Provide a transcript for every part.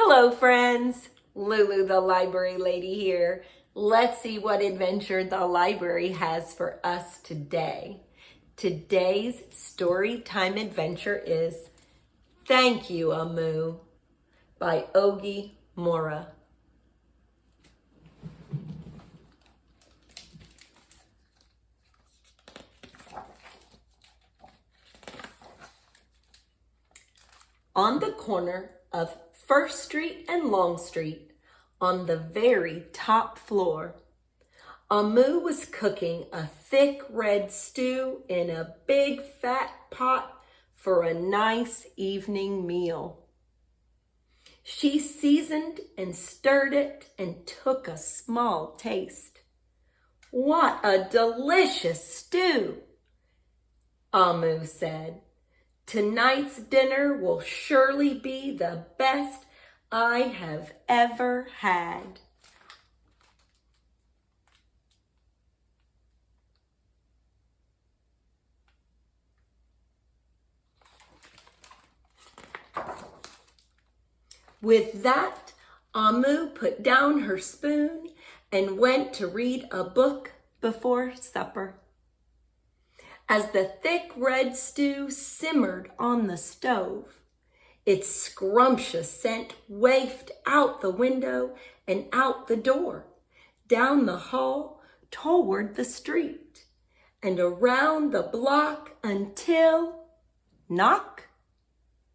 Hello friends, Lulu the library lady here. Let's see what adventure the library has for us today. Today's story time adventure is Thank You, Amu by Oge Mora. On the corner of First Street and Long Street, on the very top floor, Amu was cooking a thick red stew in a big fat pot for a nice evening meal. She seasoned and stirred it and took a small taste. "What a delicious stew," Amu said. "Tonight's dinner will surely be the best I have ever had." With that, Amu put down her spoon and went to read a book before supper. As the thick red stew simmered on the stove, its scrumptious scent wafted out the window and out the door, down the hall toward the street, and around the block until, knock,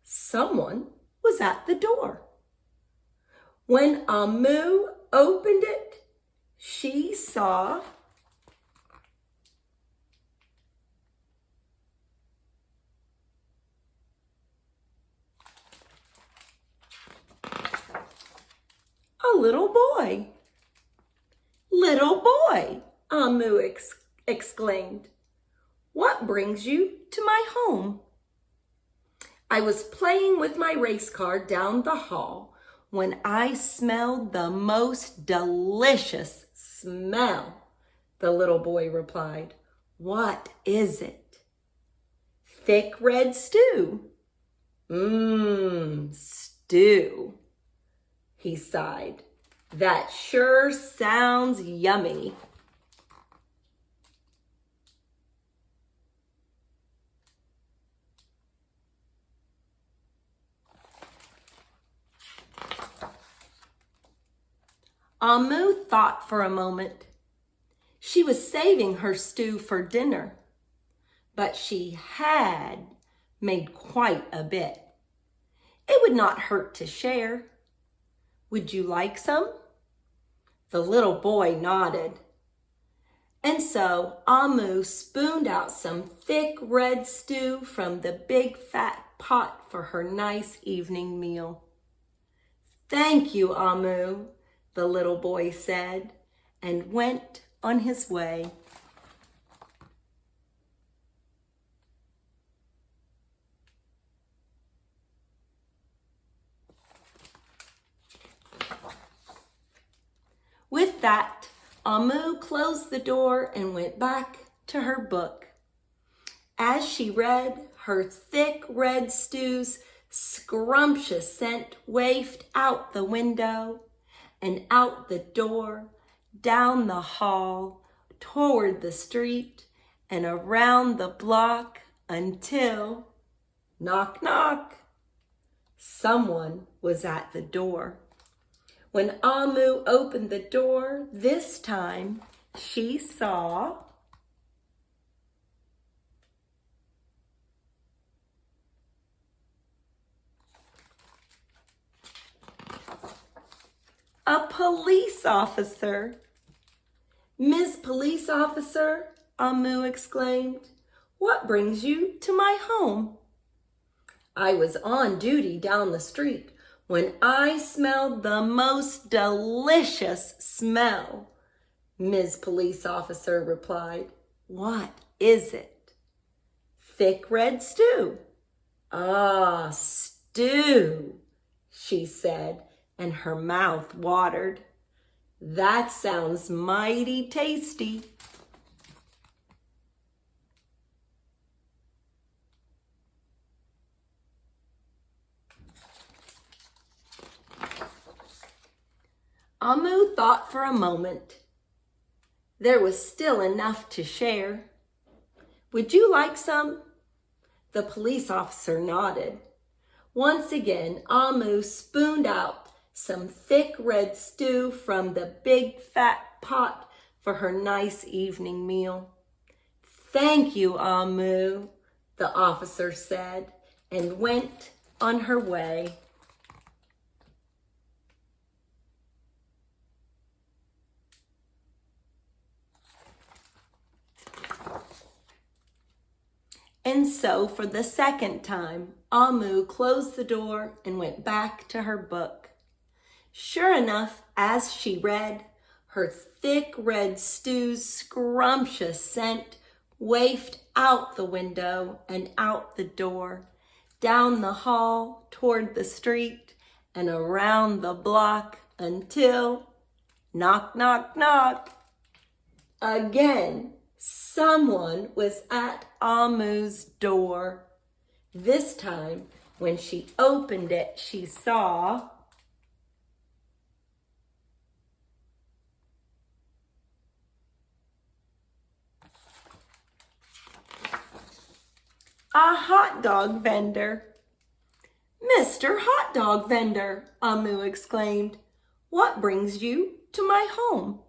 someone was at the door. When Amu opened it, she saw a little boy. "Little boy," Amu exclaimed, "what brings you to my home?" "I was playing with my race car down the hall when I smelled the most delicious smell," the little boy replied. "What is it?" "Thick red stew." Stew," he sighed. "That sure sounds yummy." Amu thought for a moment. She was saving her stew for dinner, but she had made quite a bit. It would not hurt to share. "Would you like some?" The little boy nodded. And so Amu spooned out some thick red stew from the big fat pot for her nice evening meal. "Thank you, Amu," the little boy said, and went on his way. With that, Amu closed the door and went back to her book. As she read, her thick red stew's scrumptious scent wafted out the window and out the door, down the hall, toward the street, and around the block until, knock, knock, someone was at the door. When Amu opened the door this time, she saw a police officer. "Miss Police Officer," Amu exclaimed, "what brings you to my home?" "I was on duty down the street when I smelled the most delicious smell," Ms. Police Officer replied. "What is it?" "Thick red stew." "Ah, stew," she said, and her mouth watered. "That sounds mighty tasty." Amu thought for a moment. There was still enough to share. Would you like some? The police officer nodded. Once again, Amu spooned out some thick red stew from the big fat pot for her nice evening meal. Thank you, Amu, the officer said, and went on her way. And so, for the second time, Amu closed the door and went back to her book. Sure enough, as she read, her thick red stew's scrumptious scent wafted out the window and out the door, down the hall, toward the street, and around the block until, knock, knock, knock, again, someone was at Amu's door. This time, when she opened it, she saw a hot dog vendor. Mr. Hot Dog Vendor, Amu exclaimed, what brings you to my home?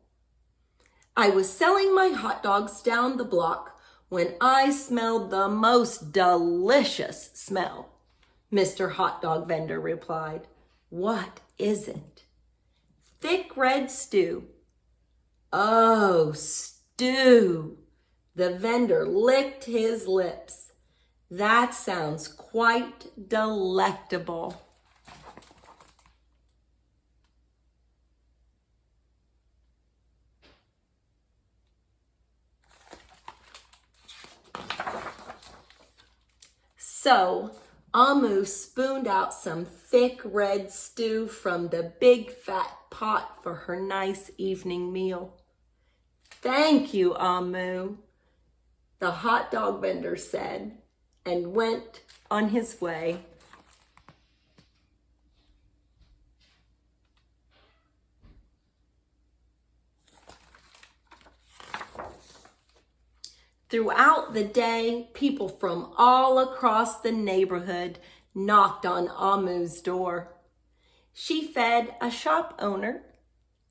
I was selling my hot dogs down the block when I smelled the most delicious smell. Mr. Hot Dog Vendor replied. What is it? Thick red stew. Oh, stew. The vendor licked his lips. That sounds quite delectable. So, Amu spooned out some thick red stew from the big fat pot for her nice evening meal. Thank you, Amu, the hot dog vendor said, and went on his way. Throughout the day, people from all across the neighborhood knocked on Amu's door. She fed a shop owner,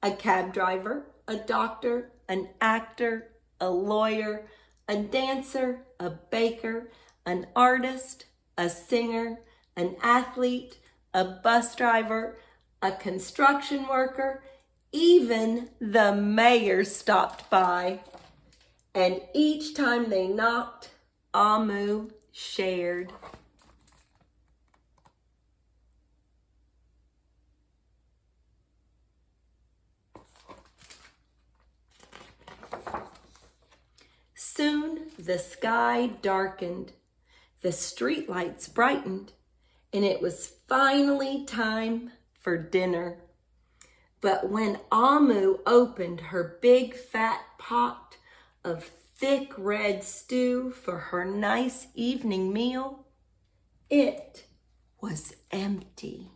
a cab driver, a doctor, an actor, a lawyer, a dancer, a baker, an artist, a singer, an athlete, a bus driver, a construction worker, even the mayor stopped by. And each time they knocked, Amu shared. Soon the sky darkened, the streetlights brightened, and it was finally time for dinner. But when Amu opened her big fat pot of thick red stew for her nice evening meal, it was empty.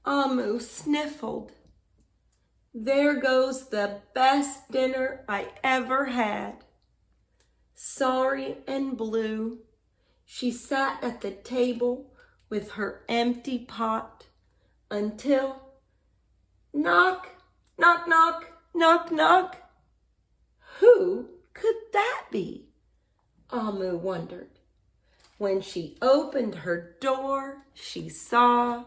Amu sniffled. There goes the best dinner I ever had. Sorry and blue, she sat at the table with her empty pot until knock, knock, knock, knock, knock. Who could that be? Amu wondered. When she opened her door, she saw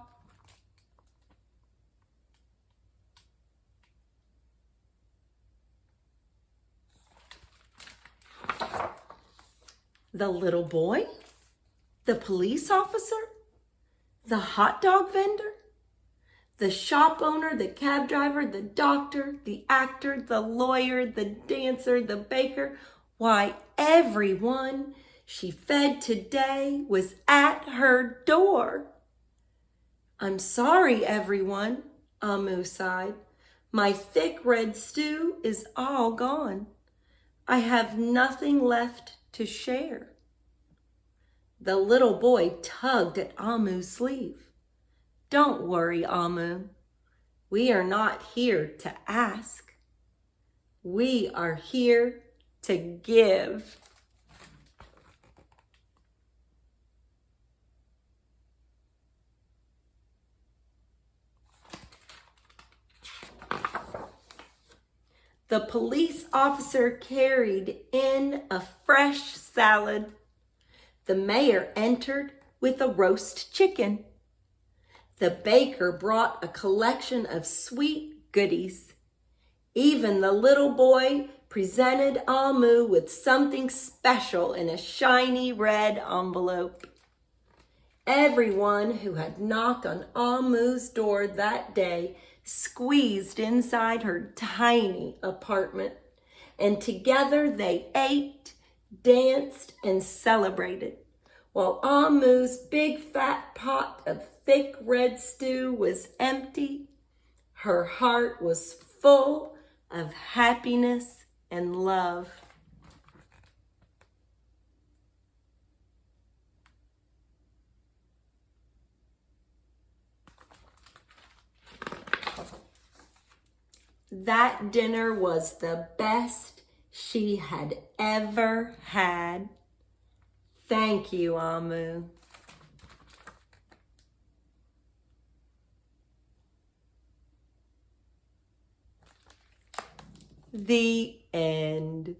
the little boy, the police officer, the hot dog vendor, the shop owner, the cab driver, the doctor, the actor, the lawyer, the dancer, the baker. Why, everyone she fed today was at her door. I'm sorry, everyone, Amu sighed. My thick red stew is all gone. I have nothing left to share. The little boy tugged at Amu's sleeve. Don't worry, Amu. We are not here to ask. We are here to give. The police officer carried in a fresh salad. The mayor entered with a roast chicken. The baker brought a collection of sweet goodies. Even the little boy presented Amu with something special in a shiny red envelope. Everyone who had knocked on Amu's door that day squeezed inside her tiny apartment, and together they ate, danced, and celebrated, while Amu's big fat pot of thick red stew was empty. Her heart was full of happiness and love. That dinner was the best she had ever had. Thank you, Amu. The end.